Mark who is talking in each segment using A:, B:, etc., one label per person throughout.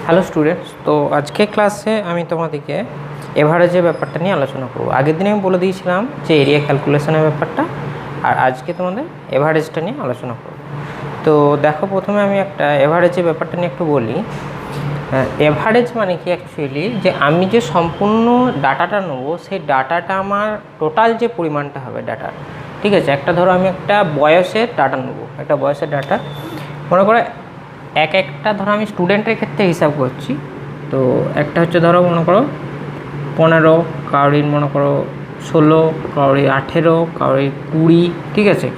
A: Hello students, তো আজকে ক্লাসে আমি তোমাদেরকে এভারেজের ব্যাপারটা নিয়ে আলোচনা করব। আগের দিনে আমি বলে দিয়েছিলাম যে এরিয়া ক্যালকুলেশনের ব্যাপারটা, আর আজকে তোমাদের এভারেজটা নিয়ে আলোচনা করব। তো দেখো, প্রথমে আমি একটা এভারেজের ব্যাপারটা নিয়ে একটু বলি। এভারেজ মানে কি অ্যাকচুয়ালি, যে আমি যে সম্পূর্ণ ডাটাটা নেবো, সেই ডাটাটা আমার টোটাল যে পরিমাণটা হবে ডাটার, ঠিক আছে। ধরো আমি একটা বয়সের ডাটা নেবো, একটা বয়সের ডাটা মনে করো একটা ধরো আমি স্টুডেন্টের ক্ষেত্রে হিসাব করছি। তো একটা হচ্ছে ধরো মনে করো 15, কারোর মনে করো 16, কারোর 18, কারোর 20, ঠিক আছে।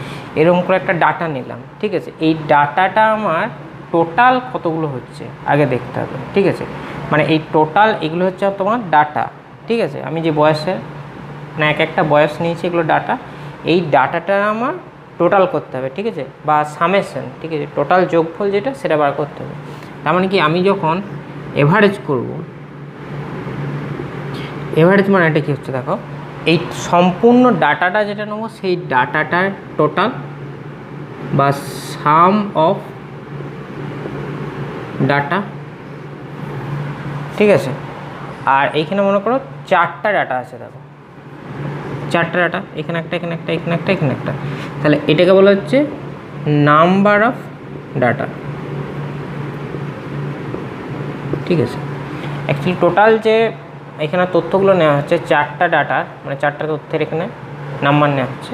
A: এরকম করে একটা ডাটা নিলাম, ঠিক আছে। এই ডাটাটা আমার টোটাল কতগুলো হচ্ছে আগে দেখতে হবে, ঠিক আছে। মানে এই টোটাল এগুলো হচ্ছে তোমার ডাটা, ঠিক আছে। আমি যে বয়সের মানে একটা বয়স নিয়েছি, এগুলো ডাটা। এই ডাটাটা আমার টোটাল করতে হবে, ঠিক আছে, বা সামেশন, ঠিক আছে। টোটাল যোগফল যেটা, সেটা বার করতে হবে। তার মানে কি, আমি যখন এভারেজ করব, এভারেজ মানে এটা কী হচ্ছে দেখো, এই সম্পূর্ণ ডাটাটা যেটা নেবো, সেই ডাটাটার টোটাল বা সাম অফ ডাটা, ঠিক আছে। আর এইখানে মনে করো 4টা ডাটা আছে, দেখো 4টা ডাটা, এখানে একটা, এখানে একটা, এখানে একটা, এখানে একটা। তাহলে এটাকে বলা হচ্ছে নাম্বার অফ ডাটা, ঠিক আছে। অ্যাকচুয়ালি টোটাল যে এখানে তথ্যগুলো নেওয়া হচ্ছে 4টা ডাটা, মানে 4টা তথ্যের এখানে নাম্বার নেওয়া হচ্ছে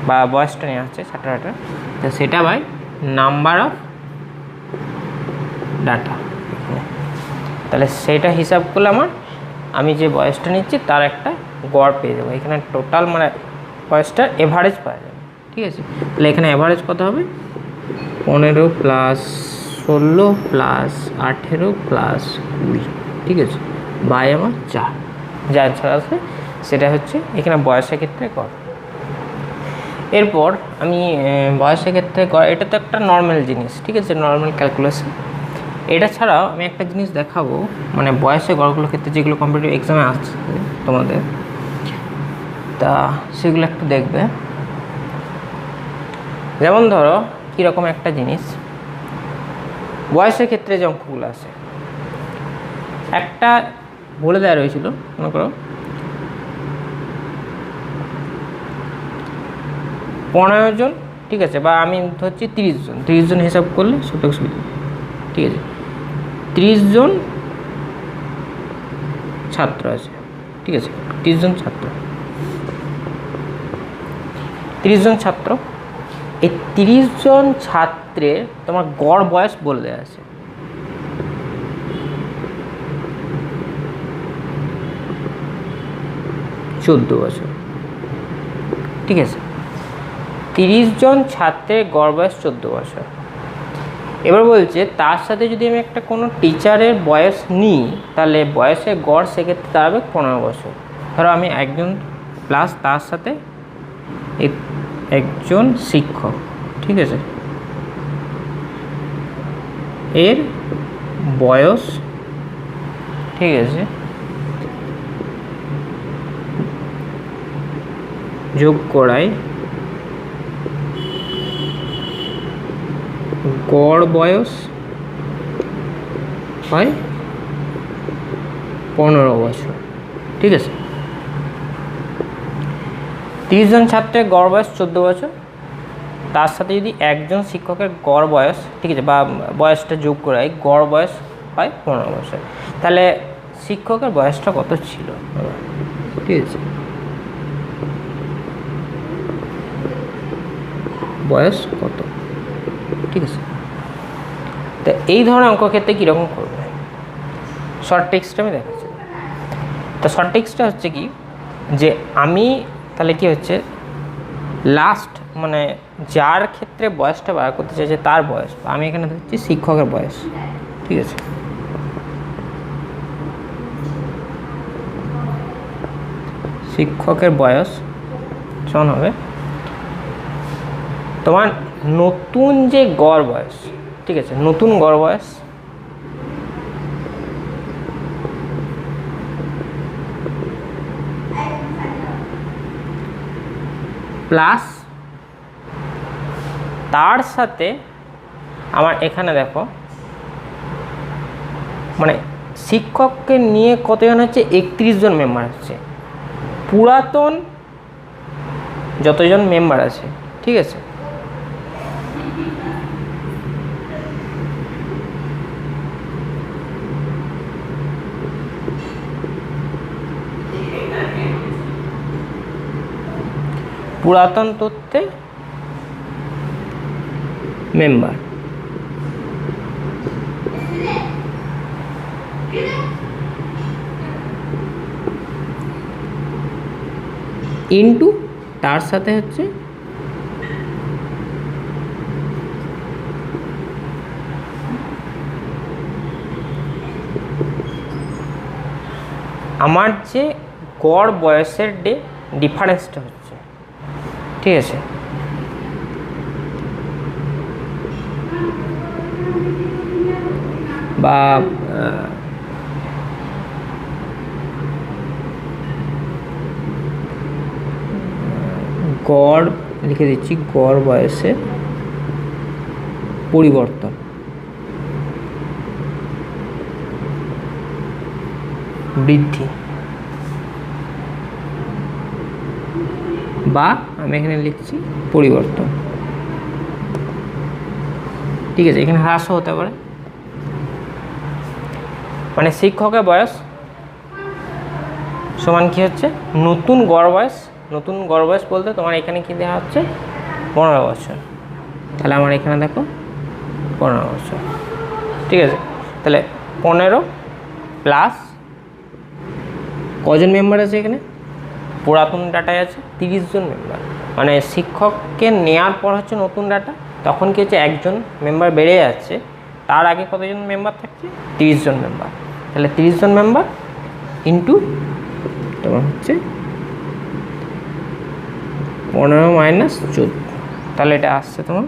A: বা বয়সটা নেওয়া হচ্ছে 4টা ডাটা। তো সেটা বাই নাম্বার অফ ডাটা, তাহলে সেটা হিসাব করলে আমি যে বয়সটা নিচ্ছি তার একটা গড় পেয়ে যাবো। এখানে টোটাল মানে বয়সটার এভারেজ পাওয়া যাবে, ঠিক আছে। তাহলে এখানে এভারেজ কত হবে? 15 প্লাস 16 প্লাস 18 প্লাস 20, ঠিক আছে, বাই আমার 4, যা ছাড়া আছে সেটা হচ্ছে এখানে বয়সের ক্ষেত্রে গড়। এরপর আমি বয়সের ক্ষেত্রে গড়, এটা তো একটা নর্মাল জিনিস, ঠিক আছে, নর্মাল ক্যালকুলেশন। এটা ছাড়াও আমি একটা জিনিস দেখাবো, মানে বয়সের গড়গুলোর ক্ষেত্রে যেগুলো কম্পিটিটিভ এক্সামে আসছে তোমাদের, তা সেগুলো একটু দেখবে। যেমন ধরো কীরকম একটা জিনিস, বয়সের ক্ষেত্রে যে অঙ্কগুলো আছে, একটা বলে দেওয়া রয়েছিল, মনে করো 15 জন, ঠিক আছে, বা আমি ধরছি 30 জন হিসাব করলে সত্যি সুবিধা, ঠিক আছে। 30 জন ছাত্র আছে, ঠিক আছে, 30 জন ছাত্র, 30 জন ছাত্র। এই 30 জন ছাত্রের তোমার গড় বয়স বলে দেওয়া আছে, চোদ্দ বছর, ঠিক আছে। 30 জন ছাত্রের গড় বয়স 14 বছর। এবার বলছে তার সাথে যদি আমি একটা কোনো টিচারের বয়স নিই, তাহলে বয়সের গড় সেক্ষেত্রে দাঁড়াবে 15 বছর। ধরো আমি একজন প্লাস তার সাথে একজন শিক্ষক, ঠিক আছে, এর বয়স, ঠিক আছে, যোগ করাই গড় বয়স হয় 15 বছর, ঠিক আছে। 30 জন ছাত্রের গড় বয়স 14 বছর, তার সাথে যদি একজন শিক্ষকের গড় বয়স, ঠিক আছে, বা বয়সটা যোগ করাই, গড় বয়স হয় 15 বছর। তাহলে শিক্ষকের বয়সটা কত ছিল, ঠিক আছে, বয়স কত, ঠিক আছে। তো এই ধরনের অঙ্ক ক্ষেত্রে কীরকম করবে, শর্ট টেক্সটটা আমি দেখাচ্ছি। তো শর্ট টেক্সটটা হচ্ছে কি, যে আমি তাহলে কি হচ্ছে, লাস্ট মানে যার ক্ষেত্রে বয়সটা বার করতে চাইছে তার বয়স, আমি এখানে ধরছি শিক্ষকের বয়স, ঠিক আছে। শিক্ষকের বয়স সমান হবে তোমার নতুন যে গড় বয়স, ঠিক আছে, নতুন গড় বয়স প্লাস তার সাথে আমার এখানে দেখো মানে শিক্ষককে নিয়ে কতজন হচ্ছে, 31 জন মেম্বার আছে। পুরাতন যতজন মেম্বার আছে, ঠিক আছে, পুরাতন তথ্যে মেম্বার ইনটু তার সাথে হচ্ছে আমার যে গড় বয়সের ডিফারেন্সটা হচ্ছে, ঠিক আছে, বা গড় লিখে দিচ্ছি, গড় বয়সের পরিবর্তন বৃদ্ধি, বা আমি এখানে লিখছি পরিবর্তন, ঠিক আছে, এখানে হ্রাসও হতে পারে। মানে শিক্ষকের বয়স সমান কি হচ্ছে, নতুন গড় বয়স। নতুন গড় বয়স বলতে তোমার এখানে কি দেওয়া হচ্ছে, 15 বছর। তাহলে আমার এখানে দেখো 15 বছর, ঠিক আছে। তাহলে 15 প্লাস কজন মেম্বার আছে এখানে, পুরাতন ডাটায় আছে 30 জন মেম্বার। মানে শিক্ষককে নেওয়ার পর হচ্ছে নতুন ডাটা, তখন কি হচ্ছে একজন মেম্বার বেড়ে যাচ্ছে, তার আগে কতজন মেম্বার থাকছে, 30 জন মেম্বার। তাহলে 30 জন মেম্বার ইন্টু তোমার হচ্ছে 15 মাইনাস 14, তাহলে এটা আসছে তোমার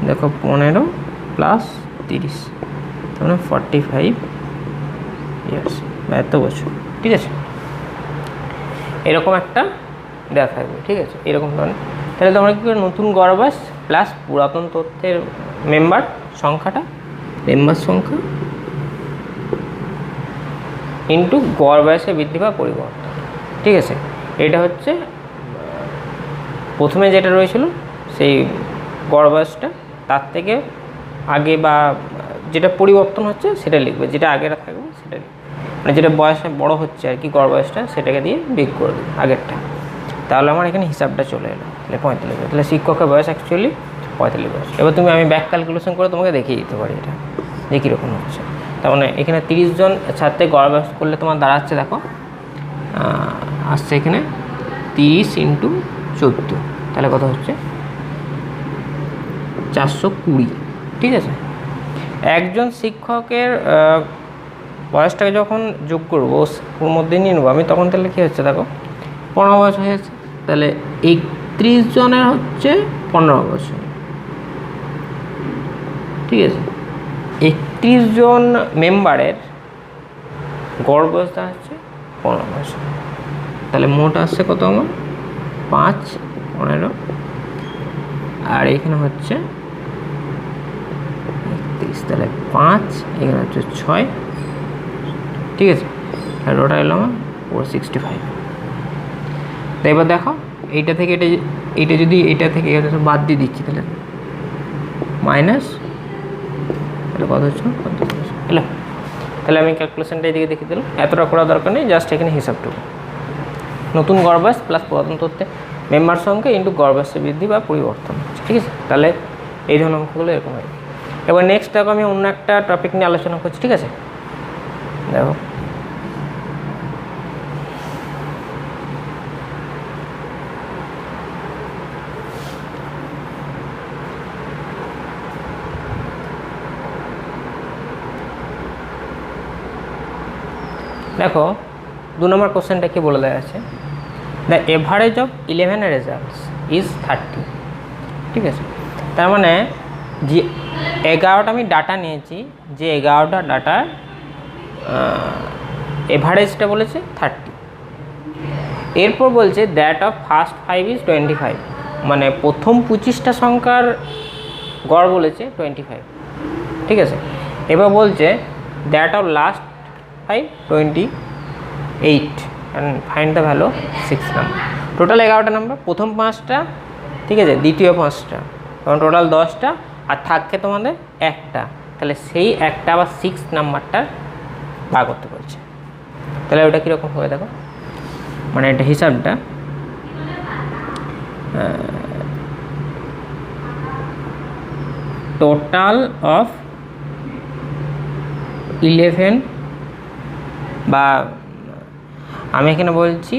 A: দেখো 15 প্লাস 30, তাহলে 45 ইয়ার্স বা এত বছর, ঠিক আছে। এরকম একটা দেওয়া থাকবে, ঠিক আছে, এরকম ধরনের। তাহলে তোমরা কী করে, নতুন গড় বয়স প্লাস পুরাতন তথ্যের মেম্বার সংখ্যাটা, মেম্বার সংখ্যা ইন্টু গড় বয়সে বৃদ্ধি বা পরিবর্তন, ঠিক আছে। এটা হচ্ছে প্রথমে যেটা রয়েছিল সেই গড় বয়সটা, তার থেকে আগে বা যেটা পরিবর্তন হচ্ছে সেটা লিখবে, যেটা আগেটা থাকবে সেটা লিখবে, মানে যেটা বয়সে বড় হচ্ছে আর কি গড় বয়সটা, সেটাকে দিয়ে বিগ করে দেবে আগেরটা। তাহলে আমার এখানে হিসাবটা চলে এলো, তাহলে 45। তাহলে শিক্ষকের বয়স অ্যাকচুয়ালি 45 বয়স। এবার তুমি আমি ব্যাক ক্যালকুলেশন করে তোমাকে দেখিয়ে দিতে পারি এটা যে কীরকম হচ্ছে। তার মানে এখানে 30 জন ছাত্রে গড় বয়স করলে তোমার দাঁড়াচ্ছে, দেখো আসছে এখানে 30 ইন্টু 14, তাহলে কত হচ্ছে 420, ঠিক আছে। একজন শিক্ষকের বয়সটাকে যখন যোগ করবো ওর মধ্যে নিয়ে নেবো আমি, তখন তাহলে কী হচ্ছে দেখো 15 বছর হয়ে যাচ্ছে। তাহলে 31 জনের হচ্ছে 15 বছর, ঠিক আছে। 31 জন মেম্বারের গড় বয়সটা হচ্ছে 15 বছর। তাহলে মোট আসছে কত আমার, 5, 15, আর এখানে হচ্ছে 31, তাহলে 5, এখানে হচ্ছে 6, ঠিক আছে। আর ওটা এলো আমার 465। তো এবার দেখো এইটা থেকে এইটা যদি এইটা থেকে বাদ দিয়ে দিচ্ছি, তাহলে মাইনাস, তাহলে কত হচ্ছে, এলো। তাহলে আমি ক্যালকুলেশনটা এদিকে দেখিয়ে দিলাম, এতটা করা দরকার নেই, জাস্ট এখানে হিসাবটুকু। নতুন গড় বয়স প্লাস পুরাতন তথ্যে মেম্বার সংখ্যা ইন্টু গড় বয়সের বৃদ্ধি বা পরিবর্তন, ঠিক আছে। তাহলে এই ধরনের অঙ্কগুলো এরকম হয়। এবার নেক্সট দেখো আমি অন্য একটা টপিক নিয়ে আলোচনা করছি, ঠিক আছে। দেখো দেখো 2 নম্বর কোশ্চেনটা কি বলে দেওয়া আছে, the average of 11 results is 30, ঠিক আছে। তার মানে যে 11টা আমি ডাটা নিয়েছি, যে 11টা ডাটার এভারেজটা বলেছে 30। এরপর বলছে দ্যাট অফ ফার্স্ট 5 ইজ 25, মানে প্রথম 25টা সংখ্যার গড় বলেছে 25, ঠিক আছে। এবার বলছে that of last 528 and find the value 6 number. Total 11টা নাম্বার, প্রথম 5টা, ঠিক আছে, দ্বিতীয় 5টা, তখন টোটাল 10টা, আর থাকছে তোমাদের একটা। তাহলে সেই একটা আবার 6 নাম্বারটা বার করতে বলছে। তাহলে ওটা কীরকম হবে দেখো, মানে এটা হিসাবটা টোটাল অফ 11, বা আমি এখানে বলছি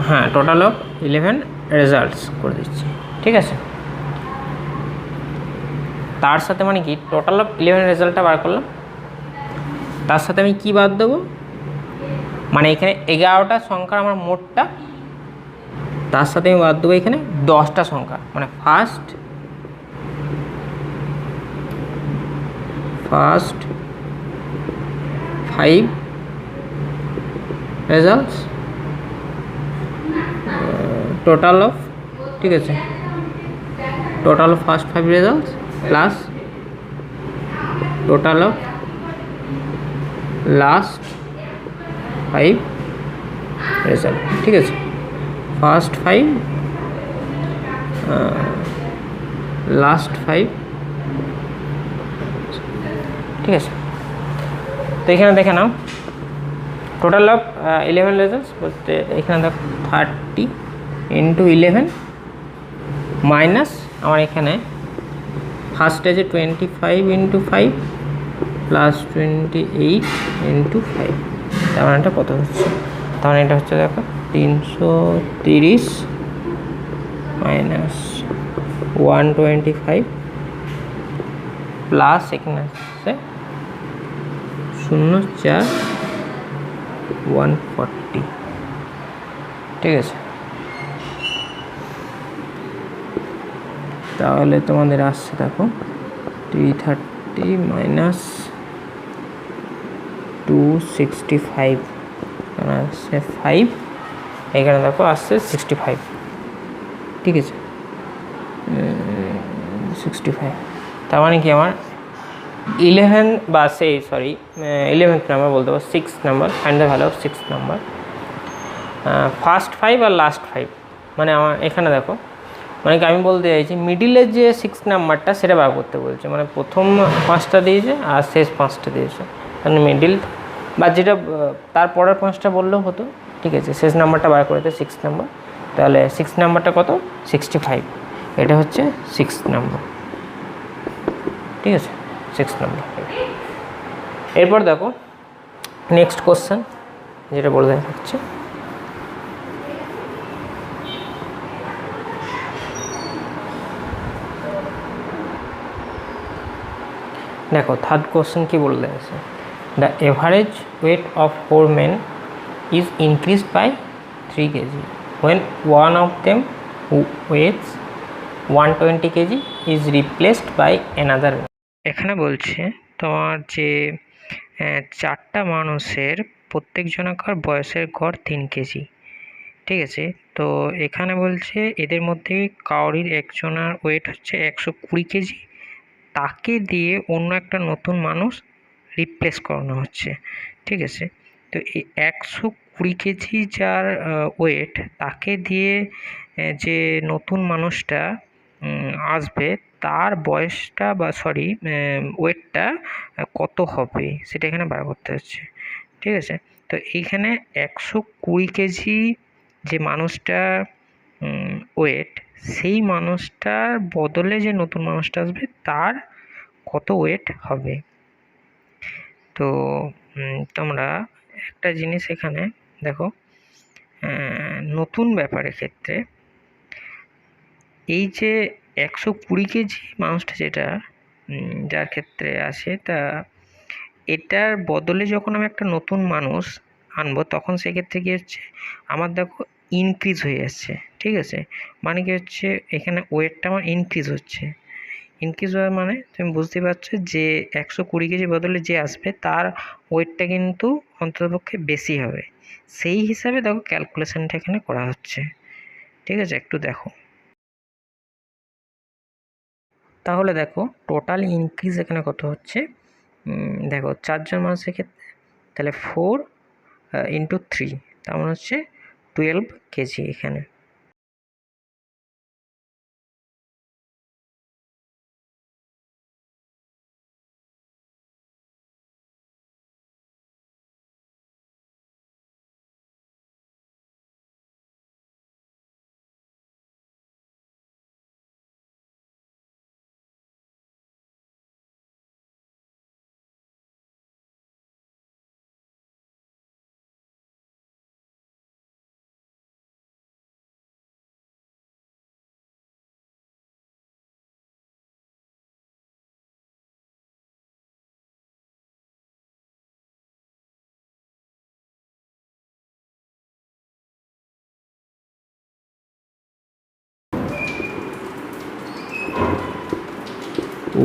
A: হ্যাঁ টোটাল অফ 11 রেজাল্টস করে দিচ্ছি, ঠিক আছে। তার সাথে মানে কি টোটাল অফ 11 রেজাল্টটা বার করলাম, তার সাথে আমি কি বাদ দেবো, মানে এখানে 11টা সংখ্যা আমার মোটটা, তার সাথে আমি বাদ দেবো এখানে 10টা সংখ্যা, মানে ফার্স্ট 5 রেজাল্টস টোটাল অফ, ঠিক আছে, total of first 5 results plus total of last 5 result, ঠিক আছে। ফার্স্ট 5 লাস্ট 5, ঠিক আছে। তো এখানে দেখে নাও টোটাল অফ 11 রেজাল্টস বলতে এখানে দেখো 30 ইন্টু 11 মাইনাস আমার এখানে ফার্স্টে যে 25 ইন্টু 5 প্লাস 28 ইন্টু 5, তার মানে এটা কত হচ্ছে, তার মানে এটা হচ্ছে দেখো 330 মাইনাস 125 প্লাস এখানে আসছে 0.4 140, ঠিক আছে। তাহলে তোমাদের আসছে দেখো 330 মাইনাস 265, আসছে 5, এখানে দেখো আসছে 65, ঠিক আছে, 65। তার মানে কি আমার 11 বা 11th নাম্বার বলতে পারো 6 number, find the value of 6 number, first 5 আর লাস্ট 5, মানে আমার এখানে দেখো মানে কি আমি বলতে চাইছি মিডিলের যে 6 নাম্বারটা সেটা বার করতে বলছে, মানে প্রথম 5টা দিয়েছে আর শেষ 5টা দিয়েছে, মানে মিডিল বা যেটা তারপরের 5টা বললেও হতো, ঠিক আছে। শেষ নাম্বারটা বার করে দেয় 6 নাম্বার, তাহলে 6 নাম্বারটা কত 65, এটা হচ্ছে 6 নাম্বার, ঠিক আছে, 6 নাম্বার। এরপর দেখো নেক্সট কোশ্চেন যেটা বলে দেখাচ্ছে, দেখো থার্ড কোশ্চেন কি বলে আছে, the average weight of 4 men is increased by 3 kg when one of them who weighs 120 kg is replaced by another। এখানে বলছে তোমার যে 4টা মানুষের প্রত্যেক জনকার বয়সের গড় 3 কেজি, ঠিক আছে। তো এখানে বলছে এদের মধ্যে কাউরির একজনের ওয়েট হচ্ছে 120 কেজি, তাকে দিয়ে অন্য একটা নতুন মানুষ রিপ্লেস করানো হচ্ছে, ঠিক আছে। তো এই 120 কেজি যার ওয়েট, তাকে দিয়ে যে নতুন মানুষটা আসবে তার বয়সটা বা ওয়েটটা কত হবে সেটা এখানে বার করতে হচ্ছে, ঠিক আছে। তো এইখানে 120 কেজি যে মানুষটা ওয়েট, সেই মানুষটার বদলে যে নতুন মানুষটা আসবে তার কত ওয়েট হবে। তো তোমরা একটা জিনিস এখানে দেখো, নতুন ব্যাপারের ক্ষেত্রে এই যে 120 কেজি মানুষটা যেটা যার ক্ষেত্রে আসে, তা এটার বদলে যখন আমি একটা নতুন মানুষ আনবো তখন সেক্ষেত্রে কী হচ্ছে আমার দেখো ইনক্রিজ হয়ে যাচ্ছে, ঠিক আছে। মানে কি হচ্ছে এখানে ওয়েটটা আমার ইনক্রিজ হচ্ছে, ইনক্রিজ হওয়ার মানে তুমি বুঝতে পারছো যে 120 কেজি বদলে যে আসবে তার ওয়েটটা কিন্তু অন্ততপক্ষে বেশি হবে, সেই হিসাবে দেখো ক্যালকুলেশনটা এখানে করা হচ্ছে, ঠিক আছে। একটু দেখো তাহলে, দেখো টোটাল ইনক্রিজ এখানে কত হচ্ছে দেখো 4 জন মানুষের ক্ষেত্রে তাহলে 4 ইন্টু 3, তার মানে হচ্ছে 12 কেজি এখানে।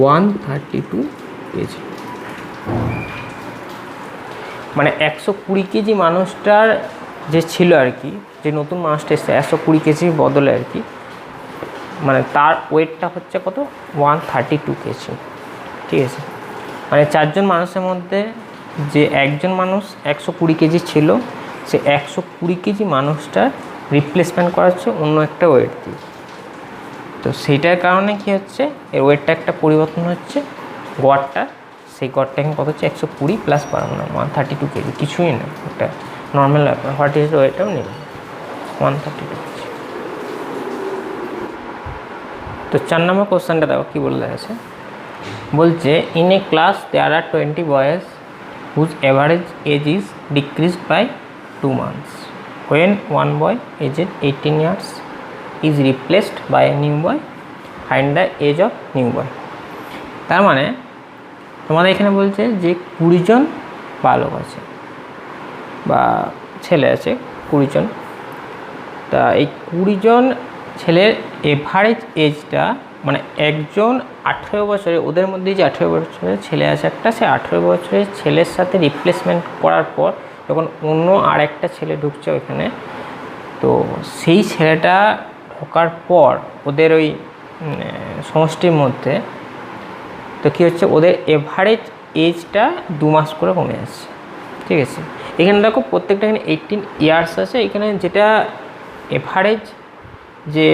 A: ওয়ান 32 কেজি, মানে 120 কেজি মানুষটার যে ছিল আর কি, যে নতুন মানুষটা এসছে 120 কেজির বদলে আর কি, মানে তার ওয়েটটা হচ্ছে কত 132 কেজি। ঠিক আছে, মানে 4 জন মানুষের মধ্যে যে একজন মানুষ 120 কেজি ছিল, সে 120 কেজি মানুষটার রিপ্লেসমেন্ট করাচ্ছে অন্য একটা ওয়েট দিয়ে। তো সেইটার কারণে কি হচ্ছে, এর ওয়েটটা একটা পরিবর্তন হচ্ছে, গড়টা, সেই গড়টা এখন কত হচ্ছে 120 প্লাস 12 132 কেজি, কিছুই না, একটা নর্মাল ব্যাপার। হোয়াট ইজ ওয়েটটাও নেই 132 কেজি। তো 4 নম্বর কোশ্চেনটা দেখো কী বলে আছে, বলছে in a class there are 20 boys whose average age is decreased by 2 months when one boy aged 18 years is replaced by a new boy find the age of new boy। তার মানে তোমাদের এখানে বলছে যে 20 জন বালক আছে বা ছেলে আছে 20 জন, তা এই 20 জন ছেলের এভারেজ এজটা, মানে একজন 18 বছরে, ওদের মধ্যে যে 18 বছরের ছেলে আছে একটা, সে 18 বছরের ছেলের সাথে রিপ্লেসমেন্ট করার পর যখন অন্য আর একটা ছেলে ঢুকছে ওইখানে, তো সেই ছেলেটা ঢোকার পর ওদের ওই সমষ্টির মধ্যে তো কী হচ্ছে, ওদের এভারেজ এজটা 2 মাস করে কমে যাচ্ছে। ঠিক আছে, এখানে দেখো প্রত্যেকটা এখানে 18 ইয়ার্স আছে, এখানে যেটা এভারেজ যে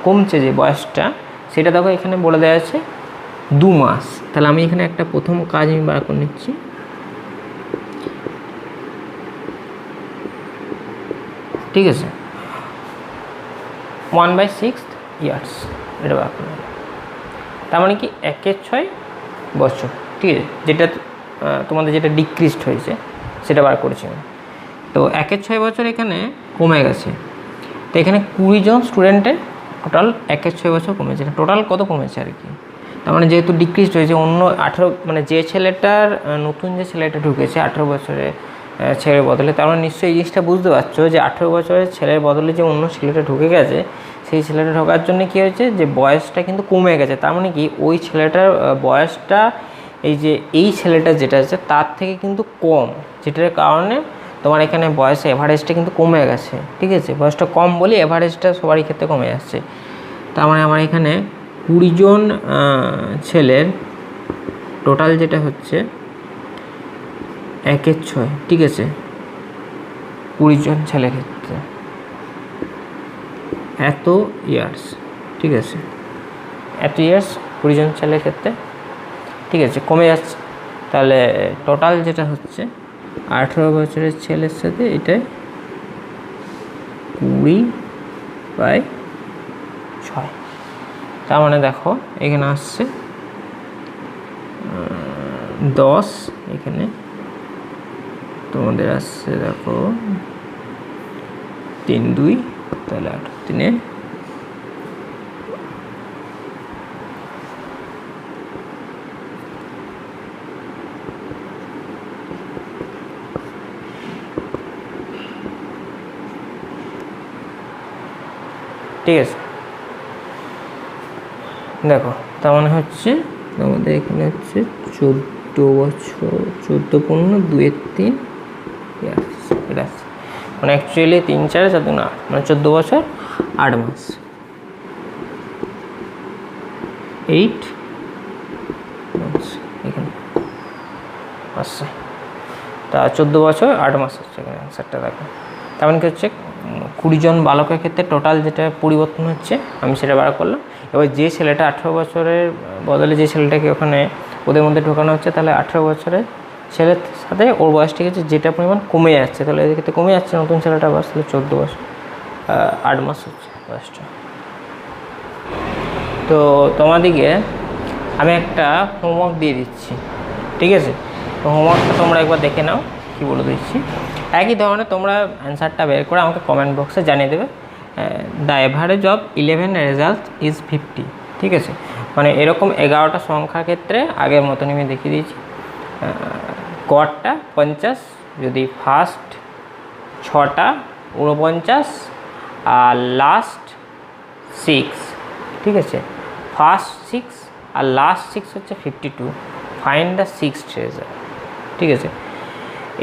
A: কমছে যে বয়সটা, সেটা দেখো এখানে বলে দেওয়া আছে 2 মাস। তাহলে আমি এখানে একটা প্রথম কাজ আমি বার করে নিচ্ছি, ঠিক আছে, 1/6 ইয়ার্স এটা বার করে নেব। তার মানে কি 1/6 বছর। ঠিক আছে, যেটা তোমাদের যেটা ডিক্রিজড হয়েছে সেটা বার করেছি আমি। তো 1/6 বছর এখানে কমে গেছে, তো এখানে 20 জন স্টুডেন্টের টোটাল 1/6 বছর কমেছে, টোটাল কত কমেছে আর কি। তার মানে যেহেতু ডিক্রিজড হয়েছে, অন্য 18, মানে যে ছেলেটার নতুন যে ছেলেটা ঢুকেছে 18 বছরে ছেলের বদলে, তার মানে নিশ্চয়ই এই জিনিসটা বুঝতে পারছো যে 18 বছরের ছেলের বদলে যে অন্য ছেলেটা ঢুকে গেছে, সেই ছেলেটা ঢোকার জন্য কী হয়েছে, যে বয়সটা কিন্তু কমে গেছে। তার মানে কি ওই ছেলেটার বয়সটা এই ছেলেটা যেটা আছে তার থেকে কিন্তু কম, যেটার কারণে তোমার এখানে বয়সে এভারেজটা কিন্তু কমে গেছে। ঠিক আছে, বয়সটা কম বলে এভারেজটা সবারই ক্ষেত্রে কমে যাচ্ছে। তার মানে আমার এখানে 20 জন ছেলের টোটাল যেটা হচ্ছে 1/6, ঠিক আছে, 20 জন ছেলের ক্ষেত্রে এত ইয়ার্স। ঠিক আছে, এত ইয়ার্স 20 জন ছেলের ক্ষেত্রে, ঠিক আছে, কমে যাচ্ছে। তাহলে টোটাল যেটা হচ্ছে 18 বছরের ছেলের সাথে এটাই 20/6। তার মানে দেখো এখানে আসছে 10, এখানে তোমাদের আসছে দেখো 3 2, তাহলে 8 3 ঠিক আছে। দেখো তার মানে হচ্ছে আমাদের এখানে হচ্ছে 14 বছর, 14 15 2 3 ইয়ার্স এটা আছে, মানে অ্যাকচুয়ালি 3 4 7 8, মানে 14 বছর 8 মাস, 8 months এখানে। আসছে। তা 14 বছর 8 মাস হচ্ছে এখানে অ্যান্সারটা দেখো। তার মানে কি হচ্ছে 20 জন বালকের ক্ষেত্রে টোটাল যেটা পরিবর্তন হচ্ছে আমি সেটা বার করলাম। এবার যে ছেলেটা 18 বছরের বদলে যে ছেলেটাকে ওখানে ওদের মধ্যে ঢোকানো হচ্ছে, তাহলে 18 বছরের ছেলের সাথে ওর বয়স ঠিক আছে যেটা পরিমাণ কমে যাচ্ছে, তাহলে এদের ক্ষেত্রে কমে যাচ্ছে নতুন ছেলেটার বয়স, তাহলে 14 বছর 8 মাস হচ্ছে বয়সটা। তো তোমাদিকে আমি একটা হোমওয়ার্ক দিয়ে দিচ্ছি, ঠিক আছে? তো হোমওয়ার্কটা তোমরা একবার দেখে নাও, কী বলে দিচ্ছি। একই ধরনের তোমরা অ্যান্সারটা বের করে আমাকে কমেন্ট বক্সে জানিয়ে দেবে। The average of 11 result is 50, ঠিক আছে? মানে এরকম 11টা সংখ্যার ক্ষেত্রে আগের মতনই আমি দেখিয়ে দিয়েছি। গড়টা 50, যদি ফার্স্ট 6টা 49 আর লাস্ট 6, ঠিক আছে? ফার্স্ট 6 আর লাস্ট 6 হচ্ছে 52। ফাইন্ড দ্য সিক্সথ রেজাল্ট, ঠিক আছে?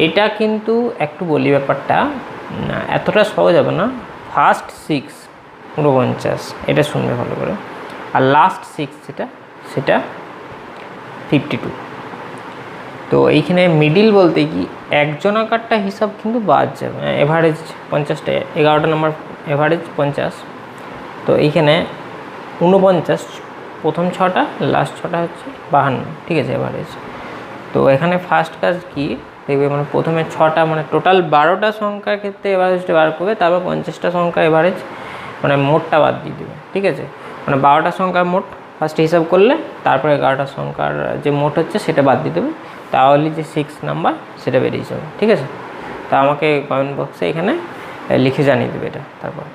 A: এটা কিন্তু একটু বলি ব্যাপারটা এতটা সহজ হবে না। ফার্স্ট 6 49, এটা শুনবে ভালো করে, আর লাস্ট 6 সেটা 52। তো এইখানে মিডিল বলতে কি একজন আকারটা হিসাব কিন্তু বাদ যাবে, এভারেজ 50টা 11টা নাম্বার এভারেজ 50। তো এইখানে 49 প্রথম 6টা লাস্ট 6টা হচ্ছে 52, ঠিক আছে? এভারেজ। তো এখানে ফার্স্ট কাজ কি দেখবে, মানে প্রথমে 6টা মানে টোটাল 12টা সংখ্যার ক্ষেত্রে এভারেজটা বার করবে, তারপর 50টা সংখ্যা এভারেজ মানে মোটটা বাদ দিয়ে দেবে, ঠিক আছে? মানে 12টা সংখ্যার মোট ফার্স্টে হিসাব করলে তারপরে 11টা সংখ্যার যে মোট হচ্ছে সেটা বাদ দিয়ে দেবে, তাহলে যে 6 নাম্বার সেটা বেরিয়ে যাবে, ঠিক আছে? তা আমাকে কমেন্ট বক্সে এখানে লিখে জানিয়ে দেবে এটা তারপর।